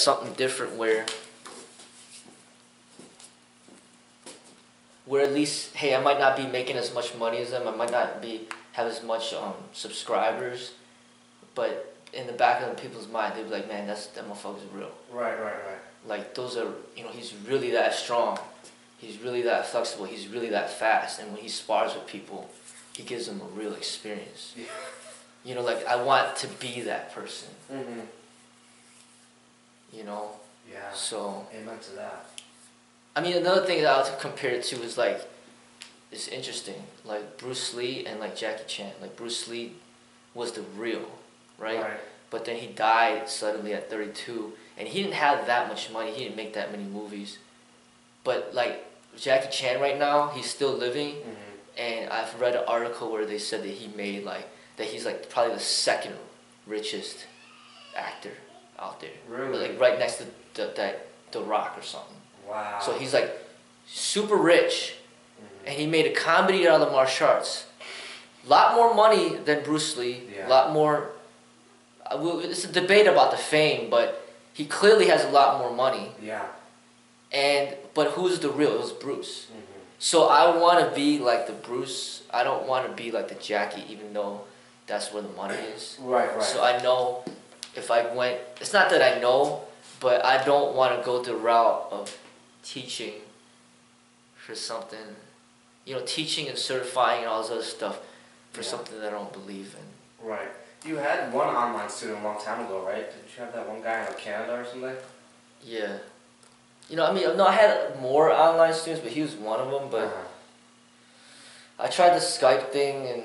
something different where at least, hey, I might not be making as much money as them, I might not have as much subscribers, but in the back of the people's mind, they'd be like, man, that motherfucker's real. Right. Like, those are, he's really that strong, he's really that flexible, he's really that fast, and when he spars with people, he gives them a real experience. Yeah. Like, I want to be that person. Mm-hmm. Yeah. So. Amen to that. I mean, another thing that I'll compare it to is, like, it's interesting. Like, Bruce Lee and, like, Jackie Chan. Like, Bruce Lee was the real, right? But then he died suddenly at 32. And he didn't have that much money. He didn't make that many movies. But, like, Jackie Chan right now, he's still living. Mm-hmm. And I've read an article where they said that he made, like, that he's, like, probably the second richest actor out there. Really? Like, right next to The Rock or something. Wow. So he's like super rich, and he made a comedy out of the martial arts. A lot more money than Bruce Lee. Yeah. A lot more. It's a debate about the fame, but he clearly has a lot more money. Yeah. But who's the real? It was Bruce. Mm-hmm. So I want to be like the Bruce. I don't want to be like the Jackie, even though that's where the money is. Right. So I know if I went. It's not that I know, but I don't want to go the route of teaching for something, teaching and certifying and all this other stuff for something that I don't believe in. Right. You had one online student a long time ago, right? Did you have that one guy in Canada or something? Yeah. I had more online students, but he was one of them, but I tried the Skype thing and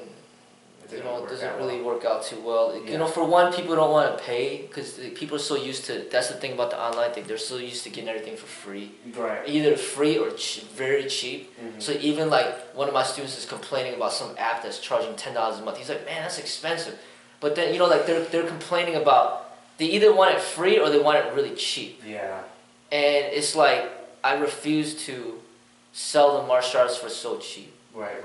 it doesn't really work out too well. Yeah. For one, people don't want to pay because people are so used to. That's the thing about the online thing. They're so used to getting everything for free. Right. Either free or very cheap. Mm-hmm. So even like one of my students is complaining about some app that's charging $10 a month. He's like, man, that's expensive. But then like they're complaining about they either want it free or they want it really cheap. Yeah. And it's like I refuse to sell the martial arts for so cheap. Right.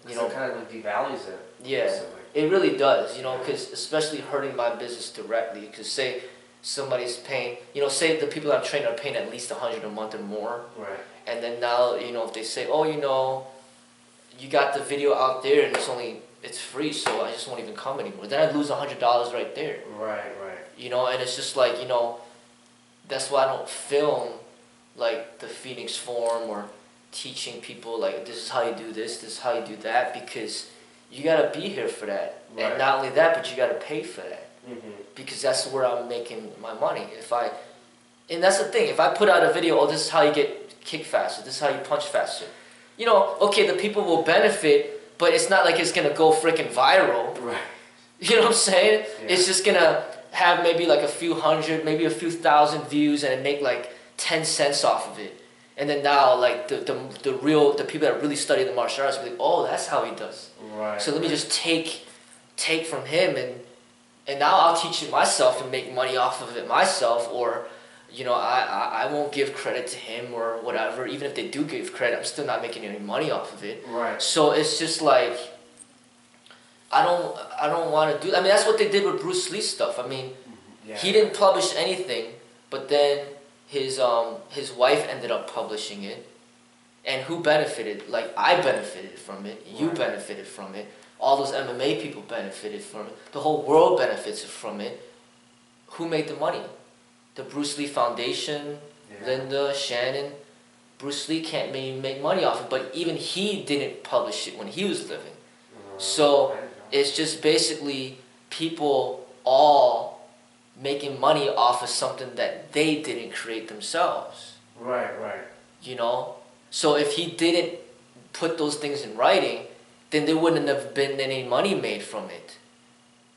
It kind of like devalues it. Yeah, it really does, because especially hurting my business directly, because say somebody's paying, say the people I'm training are paying at least $100 a month or more. Right. And then now, if they say, oh, you got the video out there and it's free, so I just won't even come anymore. Then I'd lose $100 right there. Right. And it's just like, that's why I don't film like the Phoenix Forum or teaching people like this is how you do this is how you do that, because you gotta be here for that. Right. And not only that, but you gotta pay for that. Mm-hmm. Because that's where I'm making my money. And that's the thing, if I put out a video, this is how you get kick faster, this is how you punch faster, okay, the people will benefit, but it's not like it's gonna go freaking viral. Right. You know what I'm saying? Yeah. It's just gonna have maybe like a few hundred, maybe a few thousand views, and make like 10 cents off of it. And then now, like, the people that really study the martial arts will be like, oh, that's how he does. Right. So let me just take from him, and now I'll teach it myself and make money off of it myself, or, I won't give credit to him or whatever. Even if they do give credit, I'm still not making any money off of it. Right. So it's just like, I don't want to do. I mean, that's what they did with Bruce Lee stuff. I mean, he didn't publish anything, but then his wife ended up publishing it, and who benefited? Like, I benefited from it, you benefited from it, all those MMA people benefited from it, the whole world benefits from it. Who made the money? The Bruce Lee Foundation, Linda, Shannon. Bruce Lee can't make money off it, but even he didn't publish it when he was living. So it's just basically people all making money off of something that they didn't create themselves. Right. So if he didn't put those things in writing, then there wouldn't have been any money made from it.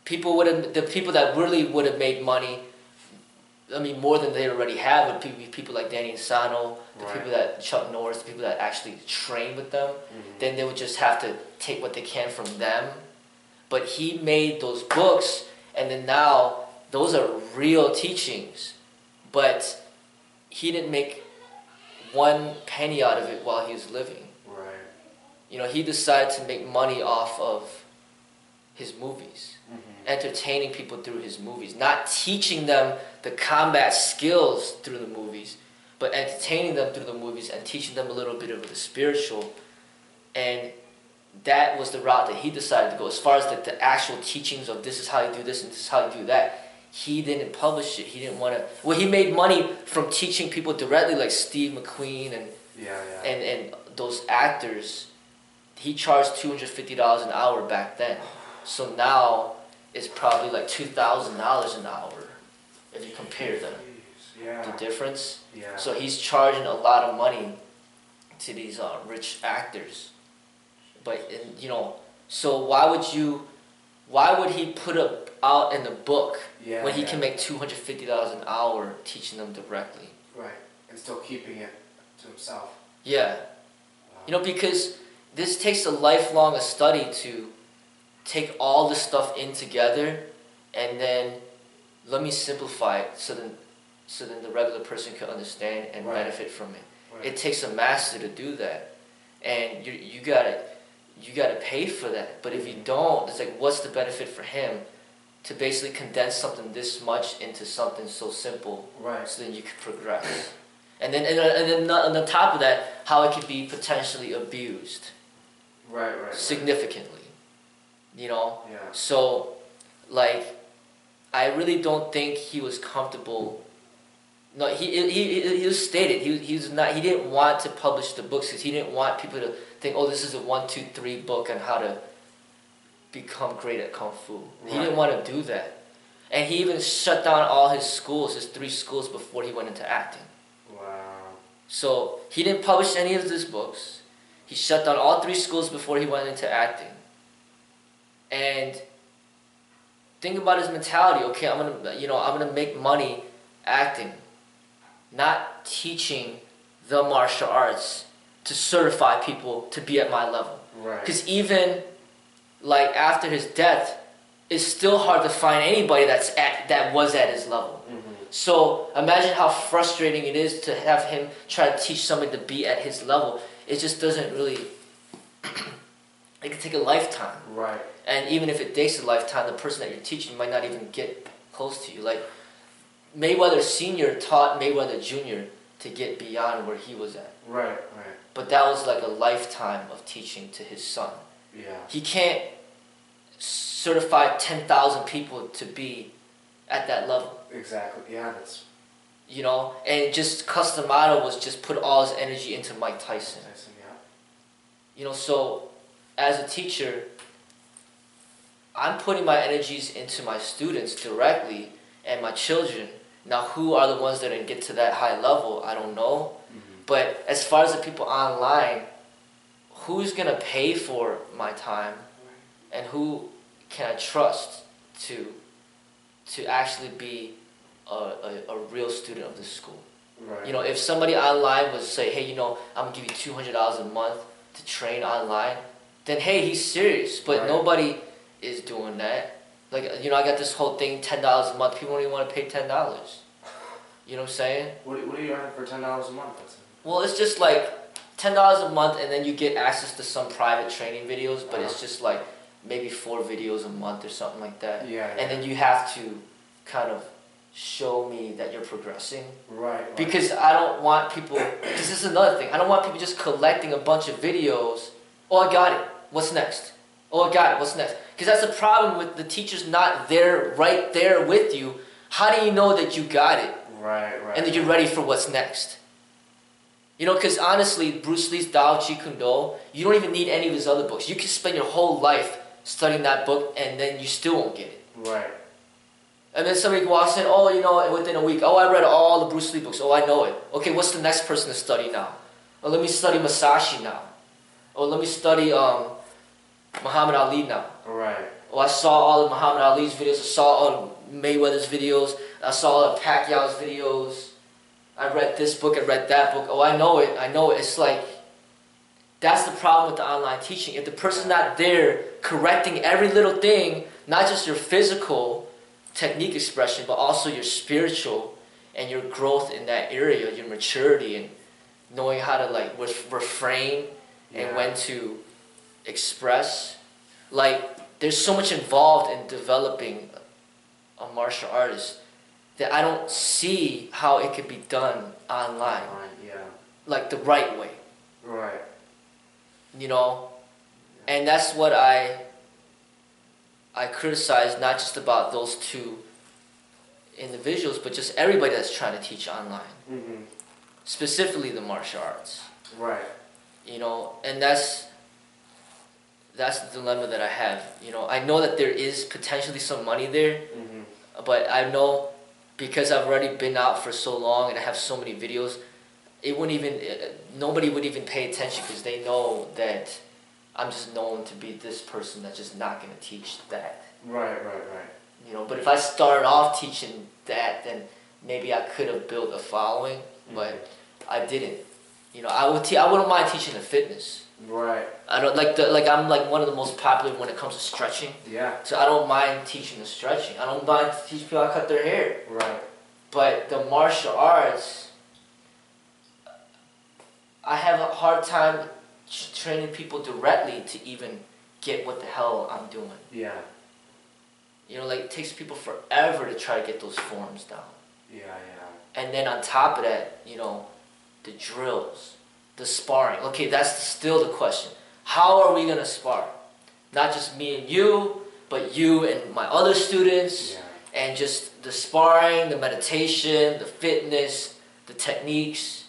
The people that really would have made money, I mean, more than they already have, would be people like Danny Insano, the people that Chuck Norris, the people that actually train with them. Mm-hmm. Then they would just have to take what they can from them. But he made those books, and then now those are real teachings, but he didn't make one penny out of it while he was living. Right. He decided to make money off of his movies, entertaining people through his movies, not teaching them the combat skills through the movies, but entertaining them through the movies and teaching them a little bit of the spiritual. And that was the route that he decided to go. As far as the actual teachings of this is how you do this and this is how you do that, he didn't publish it. He didn't want to. Well, he made money from teaching people directly, like Steve McQueen and those actors. He charged $250 an hour back then. So now it's probably like $2,000 an hour if you compare the difference. Yeah. So he's charging a lot of money to these rich actors. But you know, so why would he put it out in the book when he can make $250 an hour teaching them directly? Right, and still keeping it to himself. Yeah, you know, because this takes a lifelong study to take all this stuff in together, and then let me simplify it so then the regular person can understand and benefit from it. Right. It takes a master to do that, and you gotta pay for that. But if you don't, it's like, what's the benefit for him to basically condense something this much into something so simple, so then you can progress. And then on the top of that, how it could be potentially abused, significantly. You know. Yeah. So, like, I really don't think he was comfortable. No, he was stated he was not. He didn't want to publish the books because he didn't want people to think, oh, this is a 1, 2, 3 book on how to become great at kung fu. He didn't want to do that, and he even shut down all his schools, his 3 schools, before he went into acting. Wow. So he didn't publish any of his books. He shut down all 3 schools before he went into acting. And think about his mentality. Okay, I'm gonna make money acting, not teaching the martial arts to certify people to be at my level. Because even like after his death, it's still hard to find anybody that was at his level. So imagine how frustrating it is to have him try to teach somebody to be at his level. It just doesn't really. It can take a lifetime. And even if it takes a lifetime, the person that you're teaching might not even get close to you. Like Mayweather Sr. taught Mayweather Jr. to get beyond where he was at. But that was like a lifetime of teaching to his son. He can't certify 10,000 people to be at that level. Exactly. Yeah, that's. You know, and just Cus D'Amato was just put all his energy into Mike Tyson. You know, so as a teacher, I'm putting my energies into my students directly and my children. Now, who are the ones that are going to get to that high level? I don't know. But as far as the people online, who's going to pay for my time, and who can I trust to actually be a real student of this school? You know, if somebody online would say, hey, you know, I'm going to give you $200 a month to train online, then hey, he's serious. But nobody is doing that. Like, you know, I got this whole thing, $10 a month. People don't even want to pay $10. You know what I'm saying? What do you earn for $10 a month? Well, it's just like $10 a month, and then you get access to some private training videos, but it's just like maybe 4 videos a month or something like that. And then you have to kind of show me that you're progressing. Because I don't want people, because this is another thing, I don't want people just collecting a bunch of videos. Oh, I got it. What's next? Oh, I got it. What's next? Because that's the problem with the teachers not there, right there with you. How do you know that you got it? And that you're ready for what's next? You know, because honestly, Bruce Lee's Tao Chi Kung Do, you don't even need any of his other books. You can spend your whole life studying that book, and then you still won't get it. And then somebody walks in, oh, you know, within a week, oh, I read all the Bruce Lee books. Oh, I know it. Okay, what's the next person to study now? Oh, let me study Masashi now. Oh, let me study Muhammad Ali now. Oh, I saw all of Muhammad Ali's videos. I saw all of Mayweather's videos. I saw all of Pacquiao's videos. I read this book. I read that book. Oh, I know it. I know it. It's like, that's the problem with the online teaching. If the person's not there correcting every little thing, not just your physical technique expression, but also your spiritual and your growth in that area, your maturity, and knowing how to like refrain and when to express. Like, there's so much involved in developing a martial artist that I don't see how it could be done online. Yeah. Like the right way. Right. You know? And that's what I criticize, not just about those two individuals, but just everybody that's trying to teach online. Mm-hmm. Specifically the martial arts. Right. You know, and that's the dilemma that I have. You know, I know that there is potentially some money there, but I know because I've already been out for so long and I have so many videos, nobody would even pay attention because they know that I'm just known to be this person that's just not going to teach that. Right. You know, but if I started off teaching that, then maybe I could have built a following, but I didn't. You know, I wouldn't mind teaching the fitness. Right. I don't I'm like one of the most popular when it comes to stretching. Yeah. So I don't mind teaching the stretching. I don't mind teaching people how to cut their hair. Right. But the martial arts, I have a hard time training people directly to even get what the hell I'm doing. Yeah. You know, like it takes people forever to try to get those forms down. Yeah. And then on top of that, you know, the drills, the sparring. Okay, that's still the question. How are we gonna spar? Not just me and you, but you and my other students, and just the sparring, the meditation, the fitness, the techniques.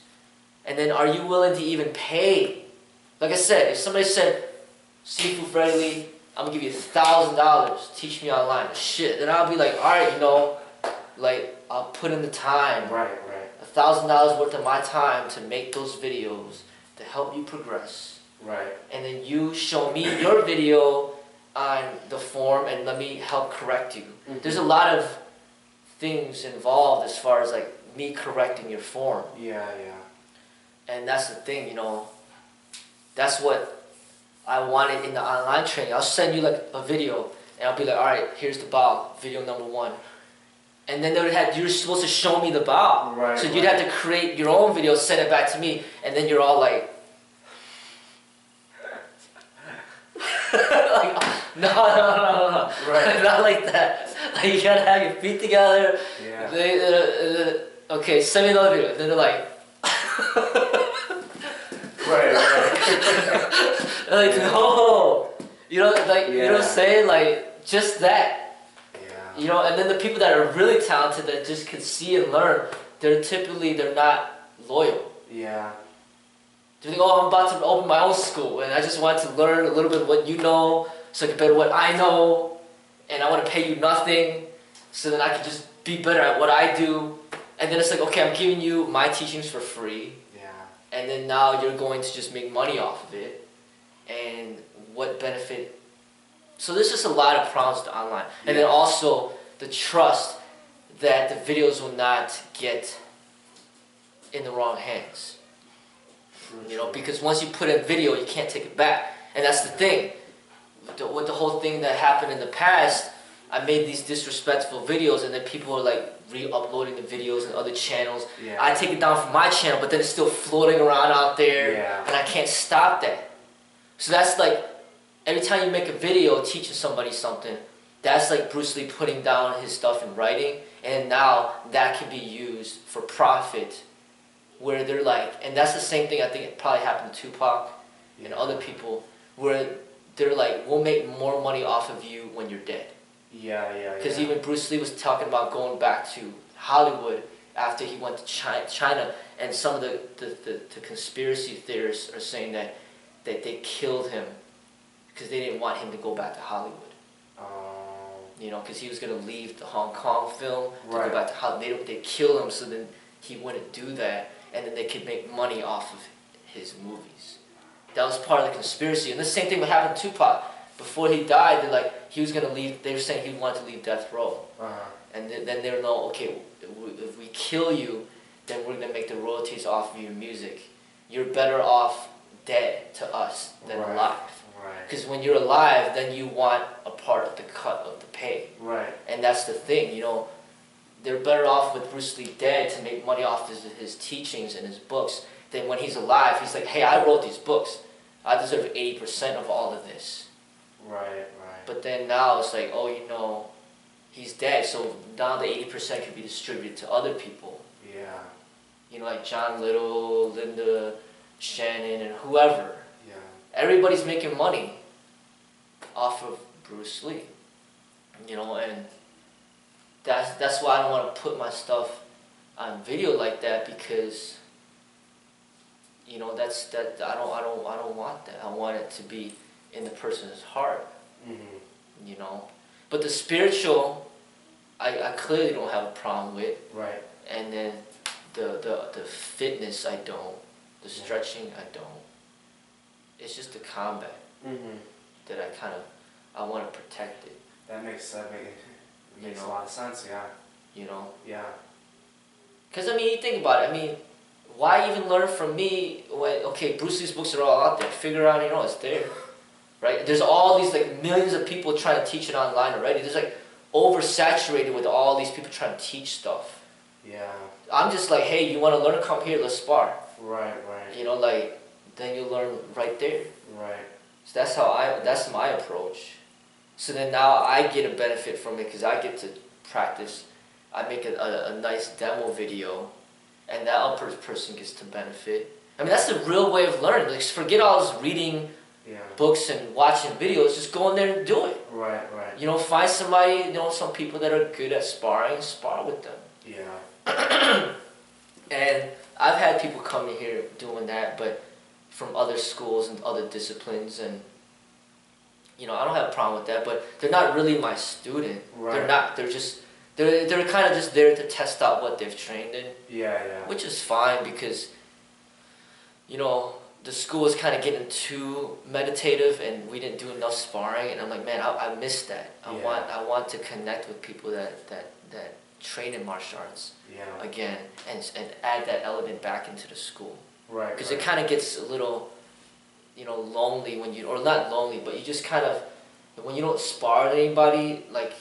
And then are you willing to even pay? Like I said, if somebody said, Sifu Freddie, I'm gonna give you $1,000, teach me online, shit, then I'll be like, alright, you know, like I'll put in the time. Right. $1,000 worth of my time to make those videos to help you progress. Right. And then you show me your video on the form and let me help correct you. There's a lot of things involved as far as like me correcting your form. Yeah. And that's the thing, you know. That's what I wanted in the online training. I'll send you like a video and I'll be like, alright, here's the bow, video number 1. And then you're supposed to show me the bow. Right, so you'd have to create your own video, send it back to me, and then you're all like, no. Right. Not like that. Like you gotta have your feet together. Yeah. Okay, send me another video. Then they're like, Right. like no, you know, like you know what I'm saying, like just that. You know, and then the people that are really talented that just can see and learn, they're not loyal. Yeah. They think, oh, I'm about to open my own school, and I just want to learn a little bit of what you know, so I can better what I know, and I want to pay you nothing, so that I can just be better at what I do. And then it's like, okay, I'm giving you my teachings for free, and then now you're going to just make money off of it, and what benefit? So there's just a lot of problems to online. And then also the trust that the videos will not get in the wrong hands. You know, because once you put a video, you can't take it back. And that's the thing. With the whole thing that happened in the past, I made these disrespectful videos and then people are like re-uploading the videos and other channels. I take it down from my channel, but then it's still floating around out there. And I can't stop that. So that's like, every time you make a video teaching somebody something, that's like Bruce Lee putting down his stuff in writing, and now that can be used for profit, where they're like, and that's the same thing I think it probably happened to Tupac and other people, where they're like, we'll make more money off of you when you're dead. Because even Bruce Lee was talking about going back to Hollywood after he went to China, and some of the conspiracy theorists are saying that they killed him because they didn't want him to go back to Hollywood. You know, because he was going to leave the Hong Kong film to go back to Hollywood. They killed him so then he wouldn't do that, and then they could make money off of his movies. That was part of the conspiracy. And the same thing would happen to Tupac. Before he died, they're like, he was going to leave, they were saying he wanted to leave death row. And then they were like, okay, if we kill you, then we're going to make the royalties off of your music. You're better off dead to us than alive. Because when you're alive, then you want a part of the cut of the pay. And that's the thing, you know. They're better off with Bruce Lee dead to make money off his teachings and his books than when he's alive. He's like, hey, I wrote these books. I deserve 80% of all of this. But then now it's like, oh, you know, he's dead, so now the 80% can be distributed to other people. Yeah. You know, like John Little, Linda, Shannon, and whoever. Yeah. Everybody's making money off of Bruce Lee. You know, and that's why I don't want to put my stuff on video like that, because you know I don't want that. I want it to be in the person's heart. Mm-hmm. You know, but the spiritual, I clearly don't have a problem with. Right. And then the fitness, I don't. The stretching, I don't. It's just the combat that I want to protect it. That makes a lot of sense. Yeah. You know. Yeah. Because I mean, you think about it. I mean, why even learn from me when Bruce Lee's books are all out there. Figure out, you know, it's there, right? There's all these like millions of people trying to teach it online already. There's like oversaturated with all these people trying to teach stuff. Yeah. I'm just like, hey, you want to learn? Come here, let's spar. Right, right. You know, like, then you learn right there. Right. So that's my approach. So then now I get a benefit from it because I get to practice. I make a nice demo video, and that other person gets to benefit. I mean, that's the real way of learning. Like, forget all this reading books and watching videos. Just go in there and do it. Right, right. You know, find somebody, you know, some people that are good at sparring, spar with them. Yeah. And I've had people come in here doing that, but from other schools and other disciplines, and you know, I don't have a problem with that, but they're not really my student. Right. They're not. They're kind of just there to test out what they've trained in. Yeah, yeah. Which is fine because, you know, the school is kind of getting too meditative, and we didn't do enough sparring, and I'm like, man, I missed that. I want to connect with people that train in martial arts again, and add that element back into the school. Right. Because it kind of gets a little, you know, lonely when you, or not lonely, but you just kind of, when you don't spar with anybody, like,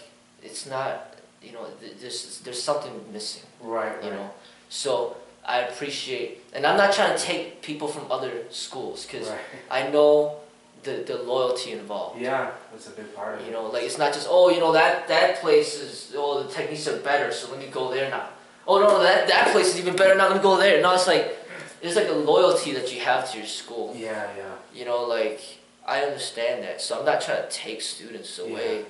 it's not, you know, there's something missing. Right. You know, so I appreciate, and I'm not trying to take people from other schools, because I know the loyalty involved. Yeah, that's a big part of it. You know, like, it's not just, oh, you know, that place is, oh, the techniques are better, so let me go there now. Oh, no, that place is even better now, let me go there. No, it's like, there's like a loyalty that you have to your school. Yeah, yeah. You know, like, I understand that, so I'm not trying to take students away,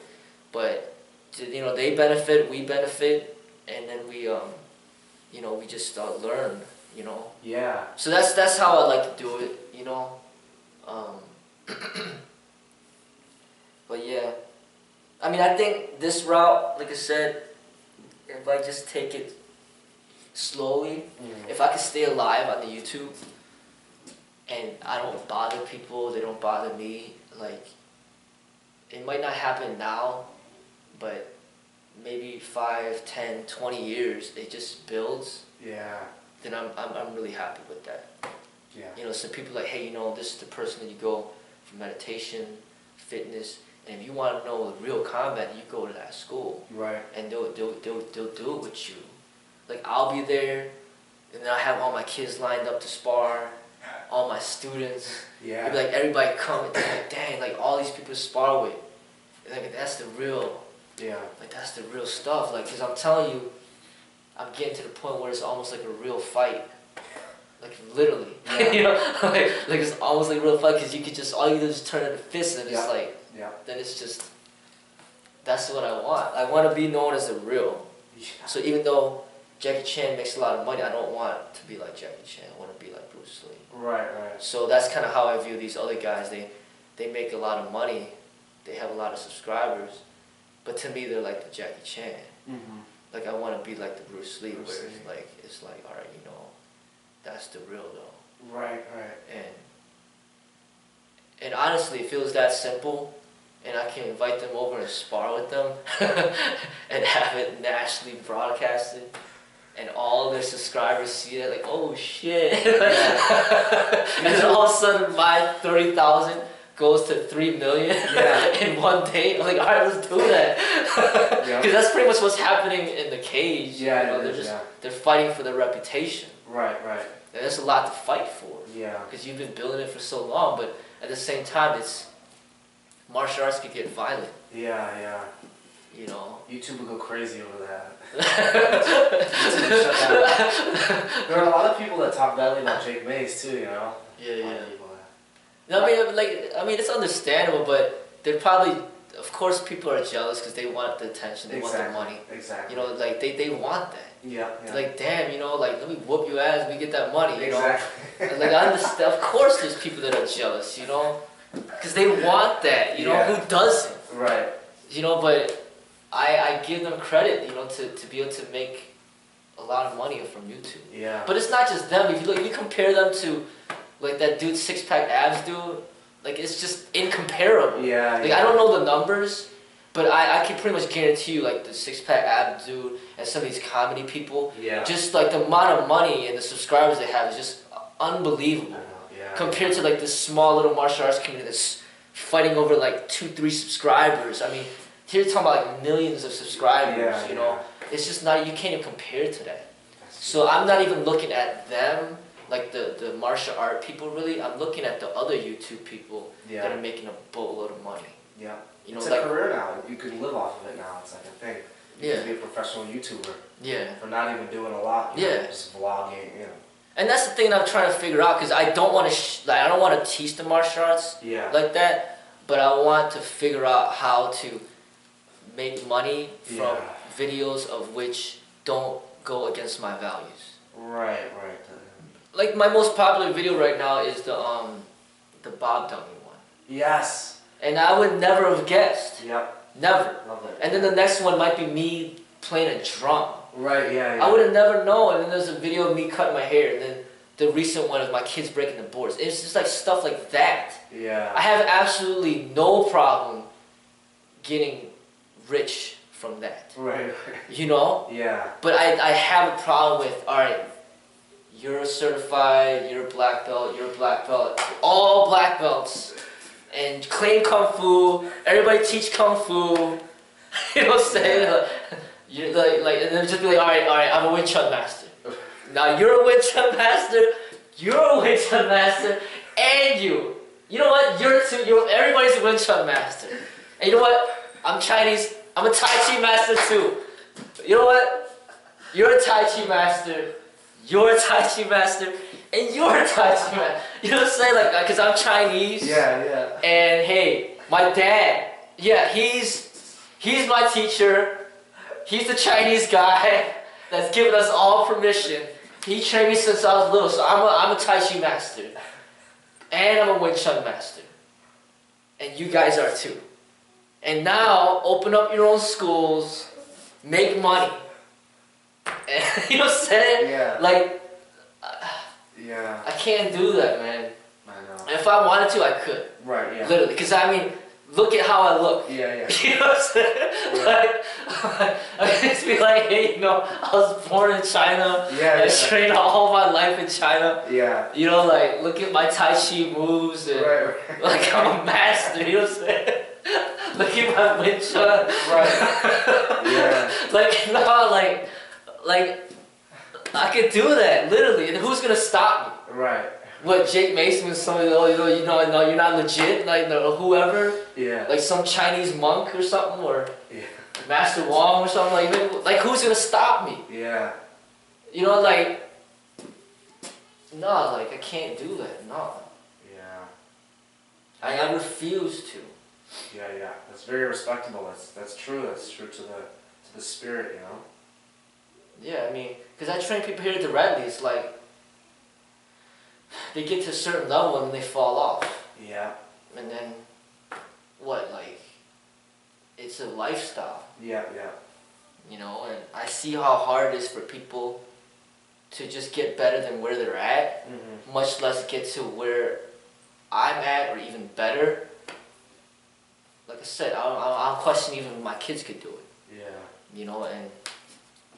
but, you know, they benefit, we benefit, and then we, you know, we just learn, you know. Yeah. So that's how I like to do it, you know. But yeah, I mean, I think this route, like I said, if I just take it slowly, if I can stay alive on the YouTube, and I don't bother people, they don't bother me, like, it might not happen now, but maybe 5, 10, 20 years, it just builds. Yeah. Then I'm really happy with that. Yeah. You know, some people are like, hey, you know, this is the person that you go for meditation, fitness, and if you want to know the real combat, you go to that school. Right. And they'll do it with you. Like, I'll be there, and then I have all my kids lined up to spar, all my students. Yeah. It'd be like everybody come, and they're like, dang, like all these people to spar with. And like, that's the real. Yeah. Like, that's the real stuff. Like, because I'm telling you, I'm getting to the point where it's almost like a real fight. Like, literally. Yeah. You know? like it's almost like a real fight, because you could just, all you do is turn it a fist, and it's like, then it's just, that's what I want. I want to be known as the real. Yeah. So even though Jackie Chan makes a lot of money, I don't want to be like Jackie Chan. I want to be like Bruce Lee. Right, right. So that's kind of how I view these other guys. They make a lot of money. They have a lot of subscribers. But to me, they're like the Jackie Chan. Like, I want to be like the Bruce Lee, where it's like, all right, you know, that's the real though. Right, right. And honestly, it feels that simple, and I can invite them over and spar with them, and have it nationally broadcasted, and all their subscribers see it, like, oh shit. And then all of a sudden, my 30,000 goes to 3 million in one day. I'm like, all right, let's do that. Because that's pretty much what's happening in the cage. Yeah, you know, they're fighting for their reputation. Right, right. And there's a lot to fight for. Yeah. Because you've been building it for so long, but at the same time, it's martial arts can get violent. Yeah, yeah. You know. YouTube would go crazy over that. YouTube shut down. There are a lot of people that talk badly about Jake Mays too, you know. Yeah, yeah. No, I mean, it's understandable, but they're probably, of course, people are jealous because they want the attention, they want the money. Exactly. You know, like they want that. Yeah. They're like, damn, you know, like let me whoop your ass, we get that money. You exactly. know, like I understand. Of course, there's people that are jealous. You know, because they want that. You know, who doesn't? Right. You know, but I give them credit. You know, to be able to make a lot of money from YouTube. Yeah. But it's not just them. If you look, if you compare them to like that dude, six-pack abs dude, like it's just incomparable. Yeah. Like I don't know the numbers, but I can pretty much guarantee you, like the six-pack abs dude and some of these comedy people, just like the amount of money and the subscribers they have is just unbelievable. Compared to like this small little martial arts community that's fighting over like 2-3 subscribers. I mean, here you're talking about like millions of subscribers. You know, it's just not. You can't even compare to that. So I'm not even looking at them. Like the martial art people, really, I'm looking at the other YouTube people that are making a boatload of money. Yeah. You know, it's like, a career now. You can live off of it now. It's like a thing. You can be a professional YouTuber. Yeah. For not even doing a lot. You know, just vlogging. You know. And that's the thing that I'm trying to figure out, because I don't want to I don't want to teach the martial arts like that, but I want to figure out how to make money from videos of which don't go against my values. Right. Like my most popular video right now is the Bob Dummy one. Yes. And I would never have guessed. Yep. Never. Love it. And then the next one might be me playing a drum. Right, yeah. I would have never known. And then there's a video of me cutting my hair. And then the recent one is my kids breaking the boards. It's just like stuff like that. Yeah. I have absolutely no problem getting rich from that. Right. You know? Yeah. But I have a problem with, alright, you're certified, you're a black belt, all black belts, and claim Kung Fu, everybody teach Kung Fu, you know what I'm saying? You're like, and then just be like, alright, I'm a Wing Chun master. Now you're a Wing Chun master, you're a Wing Chun master, and you know what, everybody's a Wing Chun master. And you know what, I'm Chinese, I'm a Tai Chi master too. You know what, you're a Tai Chi master, you're a Tai Chi master, and you're a Tai Chi master. You know what I'm saying? Like, because I'm Chinese. Yeah. And hey, my dad, he's my teacher. He's the Chinese guy that's given us all permission. He trained me since I was little, so I'm a Tai Chi master. And I'm a Wing Chun master. And you guys are too. And now, open up your own schools, make money. And, you know what I'm saying? Yeah. Like, I can't do that, man. I know. And if I wanted to, I could. Right, yeah. Literally, because I mean, look at how I look. Yeah. You know what I'm saying? Yeah. Like, I can just be like, hey, you know, I was born in China. I trained all my life in China. Yeah. You know, like, look at my Tai Chi moves. And, like, I'm a master, you know what I'm saying? Look at my Wing Chun. Right. Yeah. Like, no, like, I could do that, literally, and who's gonna stop me? Right. What, Jake Mason was somebody, no, you're not legit, like, whoever? Yeah. Like some Chinese monk or something, or Master Wong or something, like who's gonna stop me? Yeah. You know, like, no, like, I can't do that, no. Yeah. I refuse to. Yeah. That's very respectable. That's true. That's true to the spirit, you know. Yeah, I mean, because I train people here at the Reddies, like, they get to a certain level and then they fall off. Yeah. And then, what, like, it's a lifestyle. Yeah. You know, and I see how hard it is for people to just get better than where they're at, much less get to where I'm at or even better. Like I said, I'm questioning even if my kids could do it. Yeah. You know,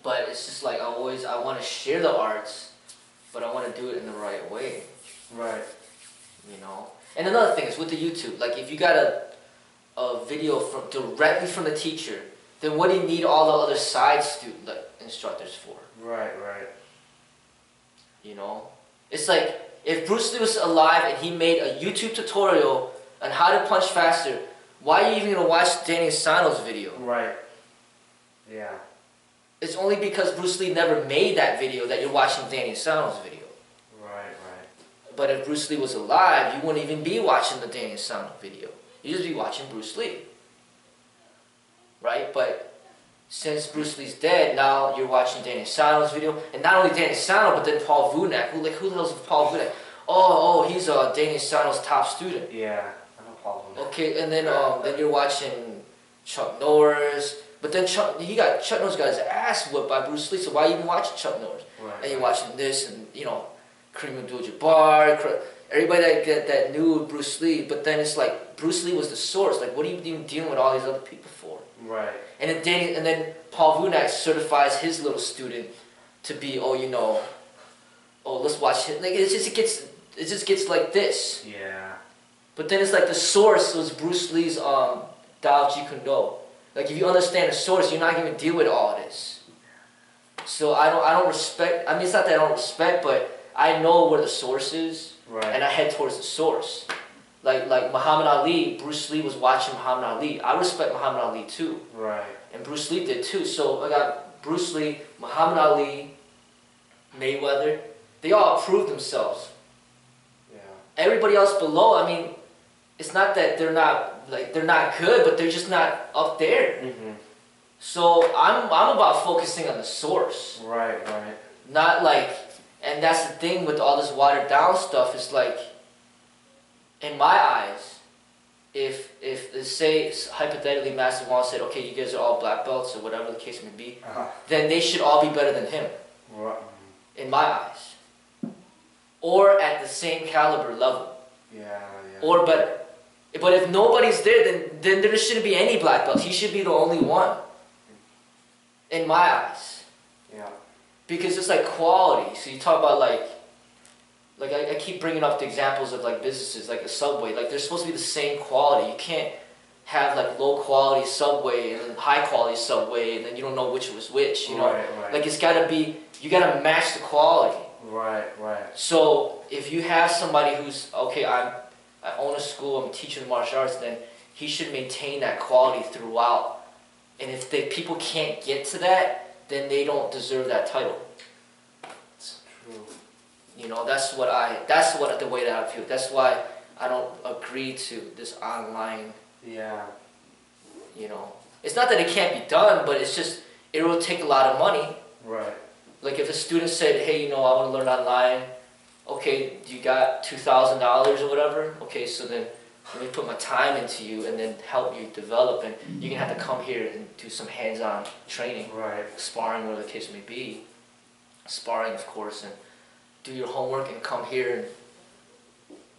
but it's just like I want to share the arts, but I want to do it in the right way. Right. You know? And another thing is with the YouTube, like if you got a video directly from the teacher, then what do you need all the other side instructors for? Right. You know? It's like if Bruce Lee was alive and he made a YouTube tutorial on how to punch faster, why are you even gonna watch Danny Asano's video? Right. Yeah. It's only because Bruce Lee never made that video that you're watching Danny Asano's video. Right. But if Bruce Lee was alive, you wouldn't even be watching the Danny Asano video. You'd just be watching Bruce Lee. Right? But since Bruce Lee's dead, now you're watching Danny Asano's video. And not only Danny Asano, but then Paul Vunak. Who the hell is Paul Vunak? Oh, he's Danny Asano's top student. Yeah, I know Paul Vunak. Okay, and then you're watching Chuck Norris. But then Chuck Norris got his ass whipped by Bruce Lee, so why even watching Chuck Norris? Right. And you're watching this, and Kareem Abdul-Jabbar, everybody that knew Bruce Lee. But then it's like Bruce Lee was the source. Like, what are you even dealing with all these other people for? Right. And then Paul Vunak certifies his little student to be let's watch it. Like it just gets like this. Yeah. But then it's like the source was Bruce Lee's Dao Jeet Kune Do. Like, if you understand the source, you're not going to deal with all this. So I don't respect. I mean, it's not that I don't respect, but I know where the source is, right. And I head towards the source. Like Muhammad Ali, Bruce Lee was watching Muhammad Ali. I respect Muhammad Ali too, right? And Bruce Lee did too. So I got Bruce Lee, Muhammad Ali, Mayweather. They all proved themselves. Yeah. Everybody else below, I mean, it's not that they're not good, but they're just not up there. Mm-hmm. So I'm about focusing on the source. Right. Not like, and that's the thing with all this watered down stuff. It's like, in my eyes, if say hypothetically Master Wong said, okay, you guys are all black belts or whatever the case may be, then they should all be better than him. Right. In my eyes. Or at the same caliber level. Yeah. Or better. But if nobody's there, then there shouldn't be any black belts. He should be the only one. In my eyes. Yeah. Because it's like quality. So you talk about like I keep bringing up the examples of like businesses, like a Subway. Like they're supposed to be the same quality. You can't have like low quality Subway and then high quality Subway and then you don't know which was which, you know? Right. Like it's gotta be, you gotta match the quality. Right. So if you have somebody who's, okay, I own a school, I'm teaching martial arts, then he should maintain that quality throughout. And if people can't get to that, then they don't deserve that title. That's true. You know, that's the way that I feel. That's why I don't agree to this online. Yeah. You know, it's not that it can't be done, but it's just, it will take a lot of money. Right. Like if a student said, hey, I want to learn online. Okay, you got $2,000 or whatever? Okay, so then let me put my time into you and then help you develop, and you're going to have to come here and do some hands-on training. Right. Sparring, whatever the case may be. Sparring, of course, and do your homework and come here.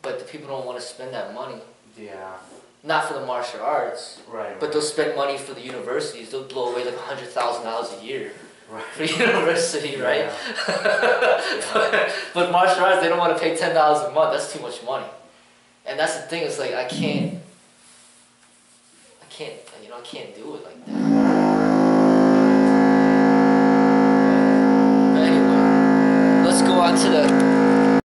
But the people don't want to spend that money. Yeah. Not for the martial arts. Right. But they'll spend money for the universities. They'll blow away like $100,000 a year. Right. For university, right? Yeah. But martial arts, they don't want to pay $10 a month. That's too much money. And that's the thing. It's like I can't do it like that. But anyway, let's go on to the